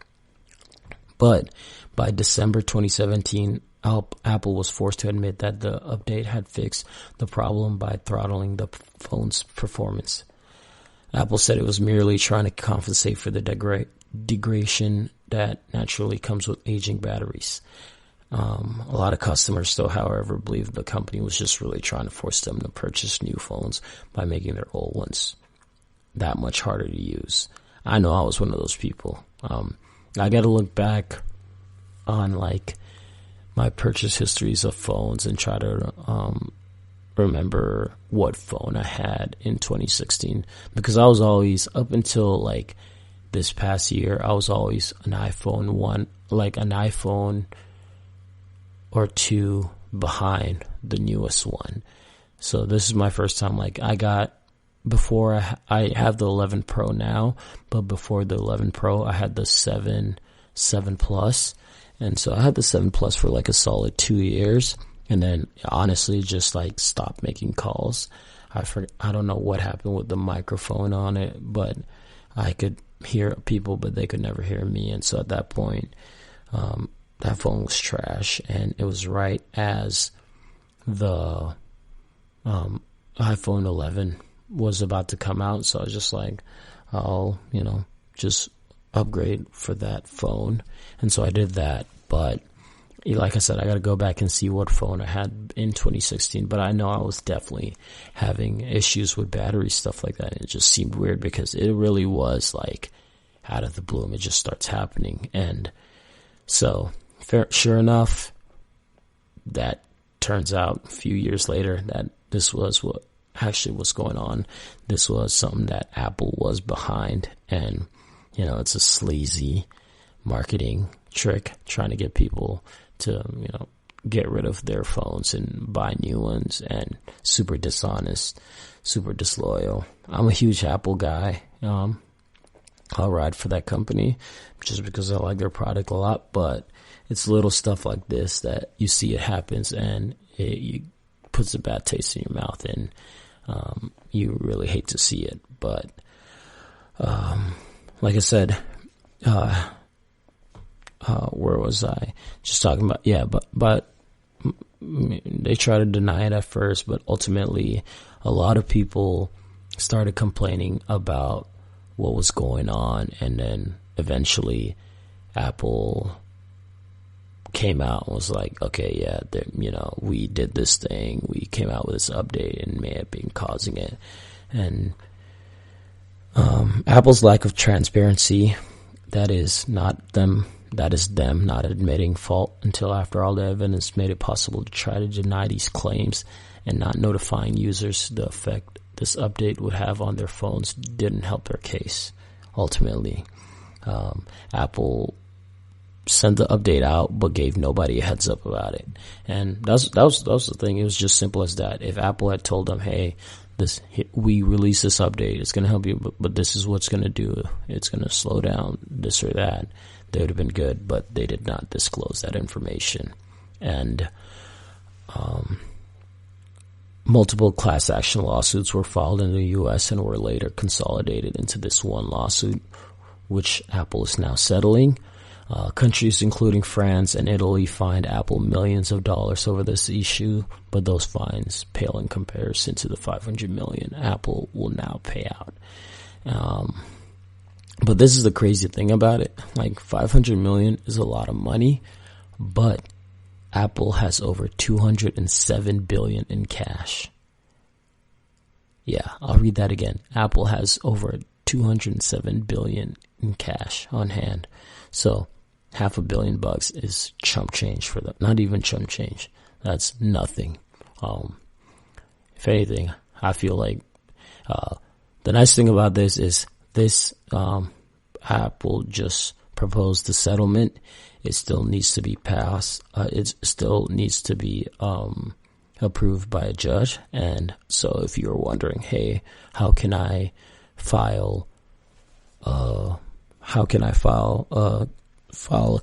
But by December 2017, Apple was forced to admit that the update had fixed the problem by throttling the phone's performance. Apple said it was merely trying to compensate for the degradation that naturally comes with aging batteries. A lot of customers still, however, believe the company was just really trying to force them to purchase new phones by making their old ones that much harder to use. I know I was one of those people. I got to look back on like my purchase histories of phones and try to remember what phone I had in 2016, because I was always, up until like this past year, I was always an iPhone or two behind the newest one. So this is my first time. Like before I have the 11 Pro now, but before the 11 Pro, I had the 7 Plus. And so I had the 7 Plus for like a solid 2 years. And then honestly just like stopped making calls. I don't know what happened with the microphone on it, but I could hear people, but they could never hear me. And so at that point, that phone was trash, and it was right as the iPhone 11 was about to come out. So I was just like, I'll, just upgrade for that phone. And so I did that. But like I said, I got to go back and see what phone I had in 2016. But I know I was definitely having issues with battery, stuff like that. And it just seemed weird because it really was like out of the blue. It just starts happening. And so sure enough, that turns out a few years later that this was what actually was going on. This was something that Apple was behind, and it's a sleazy marketing trick trying to get people to get rid of their phones and buy new ones, and super dishonest, super disloyal. I'm a huge Apple guy. I'll ride for that company just because I like their product a lot, but it's little stuff like this that you see it happens, and it puts a bad taste in your mouth, and you really hate to see it. But like I said, where was I? Just talking about, but they try to deny it at first, but ultimately a lot of people started complaining about what was going on, and then eventually Apple came out and was like, okay, yeah, we did this thing, we came out with this update and may have been causing it. And Apple's lack of transparency, that is them not admitting fault until after all the evidence made it possible to try to deny these claims, and not notifying users the effect this update would have on their phones didn't help their case. Ultimately, Apple sent the update out but gave nobody a heads up about it. And that was the thing. It was just simple as that. If Apple had told them, hey, we release this update, it's going to help you, but this is what's going to do, it's going to slow down this or that, they would have been good. But they did not disclose that information. And multiple class action lawsuits were filed in the U.S. and were later consolidated into this one lawsuit, which Apple is now settling. Countries including France and Italy fined Apple millions of dollars over this issue, but those fines pale in comparison to the $500 million Apple will now pay out. But this is the crazy thing about it. Like, $500 million is a lot of money, but Apple has over $207 billion in cash. Yeah, I'll read that again. Apple has over $207 billion in cash on hand. So $500 million is chump change for them. Not even chump change. That's nothing. If anything, I feel like the nice thing about this is Apple just proposed the settlement. It still needs to be passed. It still needs to be approved by a judge. And so if you're wondering, hey, how can I file a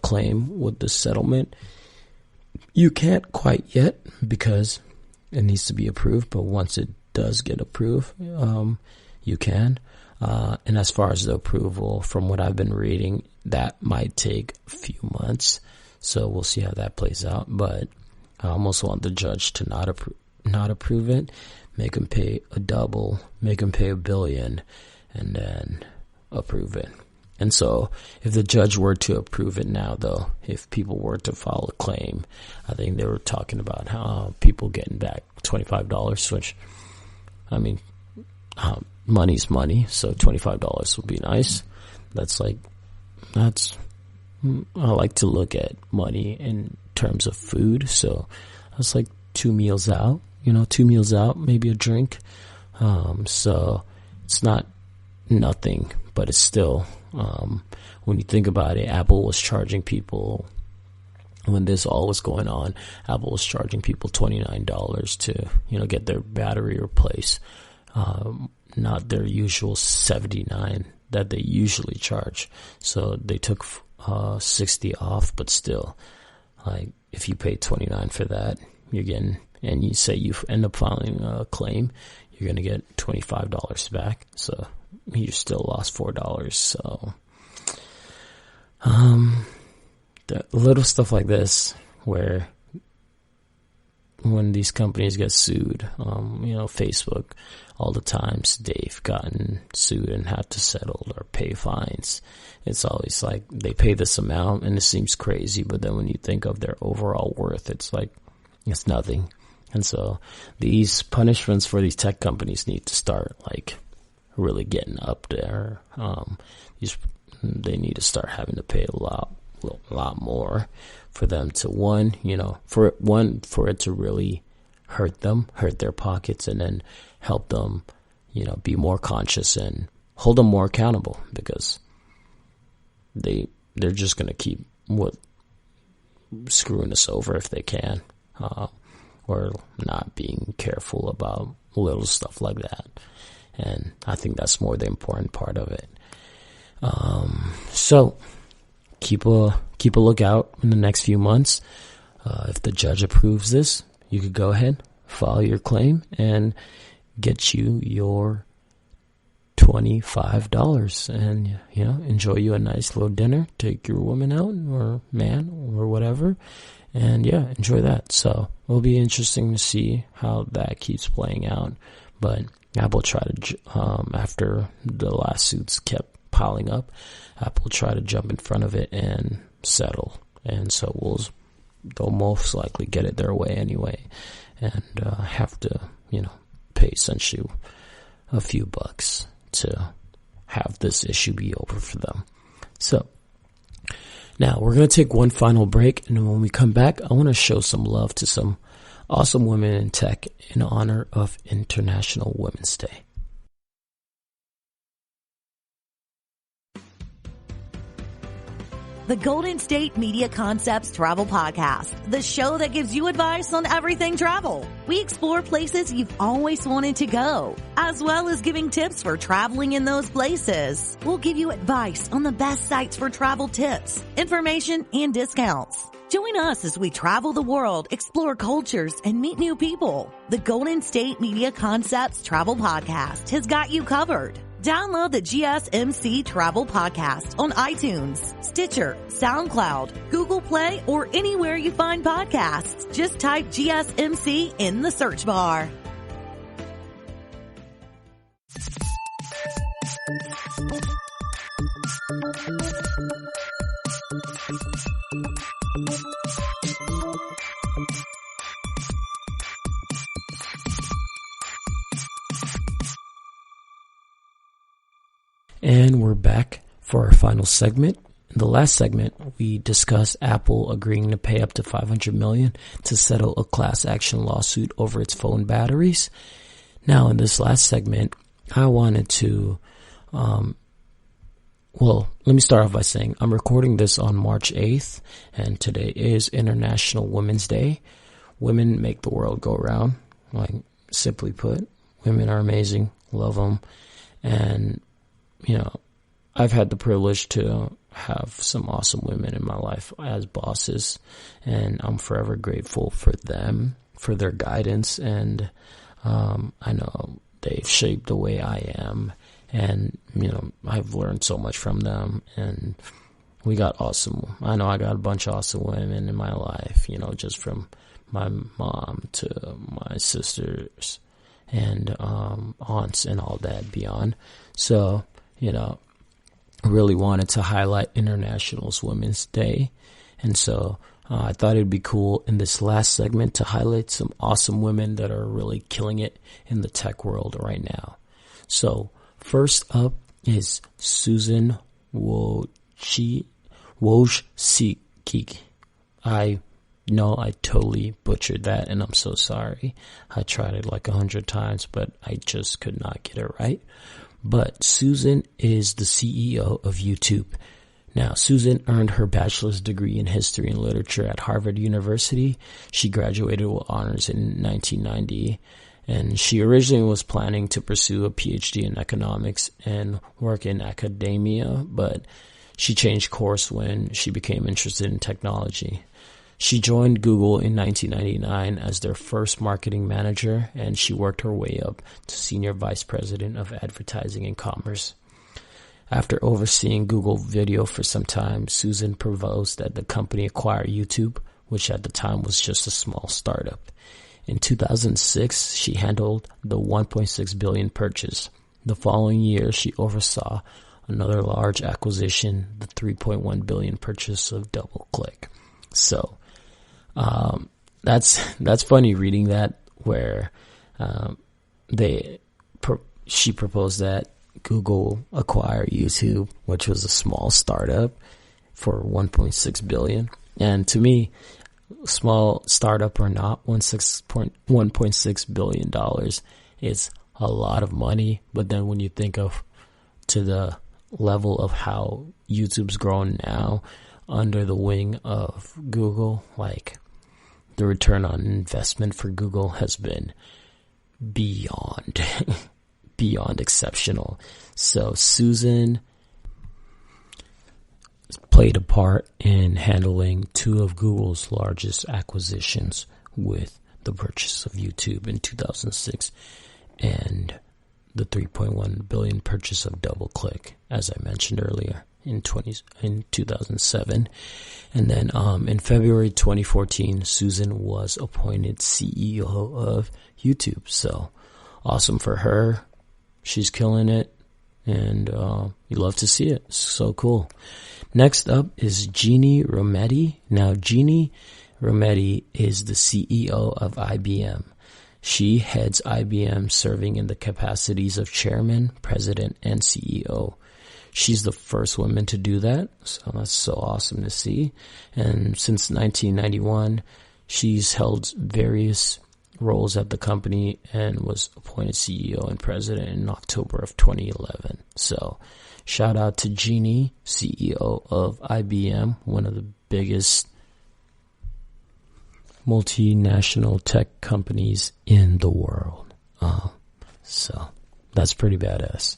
claim with the settlement? You can't quite yet because it needs to be approved, but once it does get approved, you can. And as far as the approval, from what I've been reading, that might take a few months. So we'll see how that plays out. But I almost want the judge to not approve it, make him pay a double, make him pay $1 billion, and then approve it. And so if the judge were to approve it now, though, if people were to file a claim, I think they were talking about how people getting back $25, which, I mean, money's money, so $25 would be nice. I like to look at money in terms of food, so that's like 2 meals out, 2 meals out, maybe a drink. So it's not nothing, but it's still, when you think about it, Apple was charging people, when this all was going on, Apple was charging people $29 to, get their battery replaced. Not their usual $79 that they usually charge. So they took $60 off, but still, like, if you pay $29 for that, you're getting, and you say you end up filing a claim, you're going to get $25 back. So you still lost $4. So, the little stuff like this, where when these companies get sued, Facebook, all the times they've gotten sued and had to settle or pay fines. It's always like they pay this amount and it seems crazy, but then when you think of their overall worth, it's like, it's nothing. And so these punishments for these tech companies need to start like really getting up there. They need to start having to pay a lot more for them to for it to really hurt their pockets, and then help them, be more conscious and hold them more accountable, because they're just going to keep screwing us over if they can, or not being careful about little stuff like that. And I think that's more the important part of it. So keep a lookout in the next few months. If the judge approves this, you could go ahead, file your claim, and get you your $25 and, enjoy you a nice little dinner, take your woman out or man or whatever. And enjoy that. So it'll be interesting to see how that keeps playing out. But Apple tried to, after the lawsuits kept piling up, Apple tried to jump in front of it and settle. And so they'll most likely get it their way anyway, and have to, pay essentially a few bucks to have this issue be over for them. So now we're going to take one final break, and when we come back, I want to show some love to some awesome women in tech in honor of International Women's Day. The Golden State Media Concepts Travel Podcast, the show that gives you advice on everything travel. We explore places you've always wanted to go, as well as giving tips for traveling in those places. We'll give you advice on the best sites for travel tips, information, and discounts. Join us as we travel the world, explore cultures, and meet new people. The Golden State Media Concepts Travel Podcast has got you covered. Download the GSMC Travel Podcast on iTunes, Stitcher, SoundCloud, Google Play, or anywhere you find podcasts. Just type GSMC in the search bar. And we're back for our final segment. In the last segment, we discussed Apple agreeing to pay up to $500 million to settle a class action lawsuit over its phone batteries. Now, in this last segment, I wanted to, let me start off by saying I'm recording this on March 8th, and today is International Women's Day. Women make the world go round. Like, simply put, women are amazing, love them, and I've had the privilege to have some awesome women in my life as bosses, and I'm forever grateful for them, for their guidance, and I know they've shaped the way I am. And, I've learned so much from them. And I got a bunch of awesome women in my life, just from my mom to my sisters and aunts and all that beyond. So, I really wanted to highlight International Women's Day. And so I thought it'd be cool in this last segment to highlight some awesome women that are really killing it in the tech world right now. So first up is Susan Wojcicki. I know I totally butchered that, and I'm so sorry. I tried it like 100 times, but I just could not get it right. But Susan is the CEO of YouTube. Now, Susan earned her bachelor's degree in history and literature at Harvard University. She graduated with honors in 1990, and she originally was planning to pursue a PhD in economics and work in academia, but she changed course when she became interested in technology. She joined Google in 1999 as their first marketing manager, and she worked her way up to senior vice president of advertising and commerce. After overseeing Google Video for some time, Susan proposed that the company acquire YouTube, which at the time was just a small startup. In 2006, she handled the $1.6 billion purchase. The following year, she oversaw another large acquisition, the $3.1 billion purchase of DoubleClick. So, that's funny reading that, where she proposed that Google acquire YouTube, which was a small startup, for $1.6 billion. And to me, small startup or not, $1.6 billion is a lot of money. But then when you think of to the level of how YouTube's grown now under the wing of Google, like the return on investment for Google has been beyond exceptional. So Susan played a part in handling two of Google's largest acquisitions with the purchase of YouTube in 2006 and the $3.1 billion purchase of DoubleClick, as I mentioned earlier, in 2007. And then in February 2014, Susan was appointed CEO of YouTube. So awesome for her. She's killing it, and you love to see it. So cool. Next up is Jeannie Rometty. Now, Jeannie Rometty is the CEO of IBM. She heads IBM, serving in the capacities of chairman, president, and CEO. She's the first woman to do that, so that's so awesome to see. And since 1991, she's held various roles at the company and was appointed CEO and president in October of 2011. So shout out to Jeannie, CEO of IBM, one of the biggest multinational tech companies in the world. So that's pretty badass.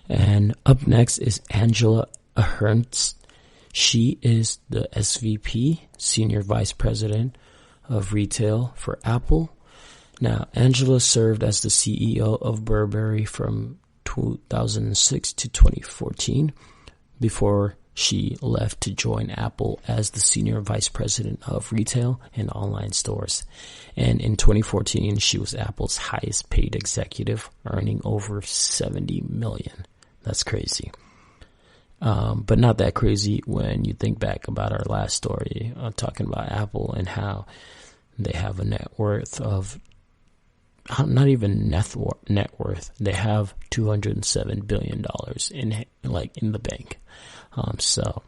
And up next is Angela Ernst. She is the SVP, Senior Vice President of Retail for Apple. Now, Angela served as the CEO of Burberry from 2006 to 2014 before she left to join Apple as the Senior Vice President of Retail and Online Stores. And in 2014, she was Apple's highest paid executive, earning over $70 million. That's crazy. But not that crazy when you think back about our last story, talking about Apple and how they have a net worth of, not even net worth, they have $207 billion in the bank. So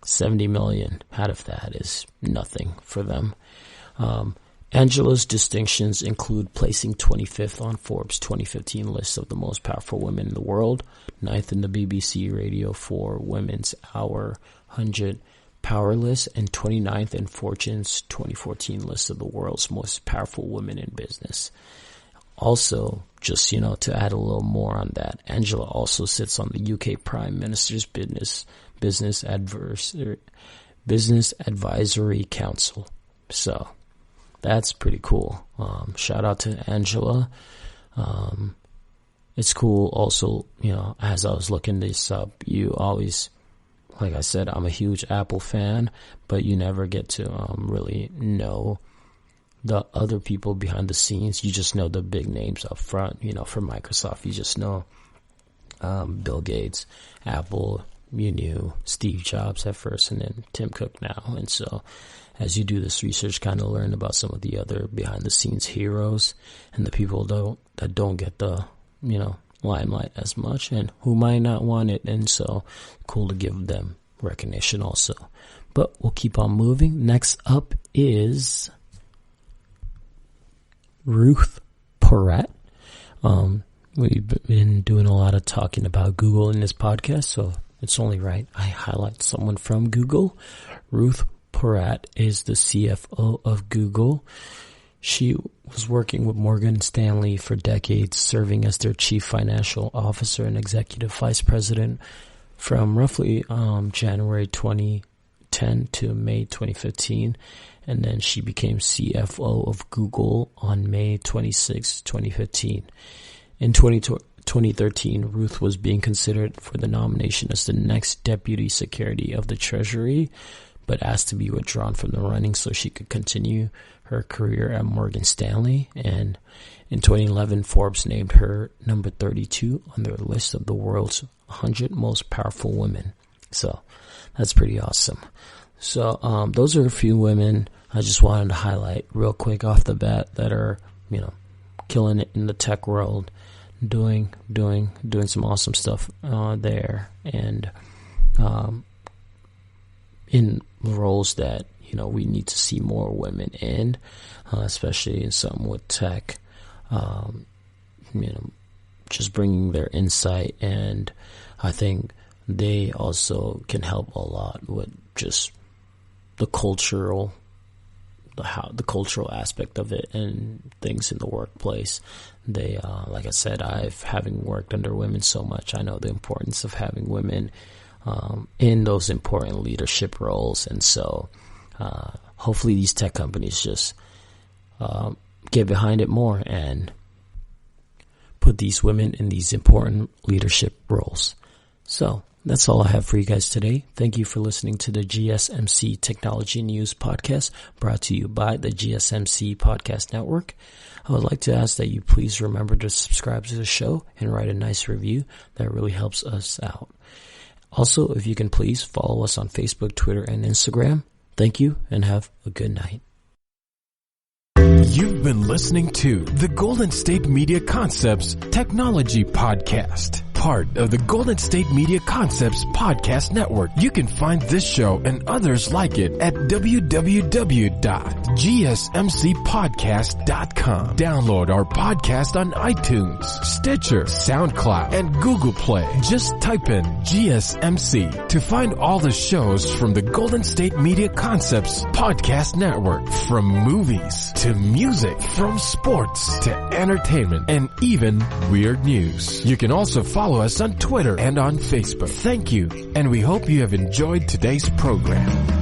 70 million out of that is nothing for them. Angela's distinctions include placing 25th on Forbes 2015 list of the most powerful women in the world, 9th in the BBC Radio 4 Women's Hour 100 Power List, and 29th in Fortune's 2014 list of the world's most powerful women in business. Also, just, to add a little more on that, Angela also sits on the UK Prime Minister's Business Advisory Council. So that's pretty cool. Shout out to Angela. it's cool also, as I was looking this up, you always, like I said, I'm a huge Apple fan, but you never get to really know the other people behind the scenes. You just know the big names up front. For Microsoft, you just know Bill Gates. Apple, you knew Steve Jobs at first, and then Tim Cook now. And so as you do this research, kind of learn about some of the other behind the scenes heroes and the people that don't get the limelight as much, and who might not want it. And so cool to give them recognition also. But we'll keep on moving. Next up is Ruth Porat. We've been doing a lot of talking about Google in this podcast, so it's only right I highlight someone from Google. Ruth Porat is the CFO of Google. She was working with Morgan Stanley for decades, serving as their chief financial officer and executive vice president from roughly January 2010 to May 2015. And then she became CFO of Google on May 26, 2015. In 2013, Ruth was being considered for the nomination as the next Deputy Secretary of the Treasury, but asked to be withdrawn from the running so she could continue her career at Morgan Stanley. And in 2011, Forbes named her number 32 on their list of the world's 100 most powerful women. So that's pretty awesome. So those are a few women I just wanted to highlight real quick off the bat that are, killing it in the tech world, doing some awesome stuff there, and in roles that we need to see more women in, especially in something with tech. Just bringing their insight, and I think they also can help a lot with just the cultural aspect of it and things in the workplace. They, like I said, having worked under women so much, I know the importance of having women in those important leadership roles. And so hopefully these tech companies just get behind it more and put these women in these important leadership roles. So that's all I have for you guys today. Thank you for listening to the GSMC Technology News Podcast, brought to you by the GSMC Podcast Network. I would like to ask that you please remember to subscribe to the show and write a nice review. That really helps us out. Also, if you can please follow us on Facebook, Twitter, and Instagram. Thank you, and have a good night. You've been listening to the Golden State Media Concepts Technology Podcast, part of the Golden State Media Concepts Podcast Network. You can find this show and others like it at www.gsmcpodcast.com. Download our podcast on iTunes, Stitcher, SoundCloud, and Google Play. Just type in GSMC to find all the shows from the Golden State Media Concepts Podcast Network, from movies to music, from sports to entertainment, and even weird news. You can also follow us on Twitter and on Facebook. Thank you, and we hope you have enjoyed today's program.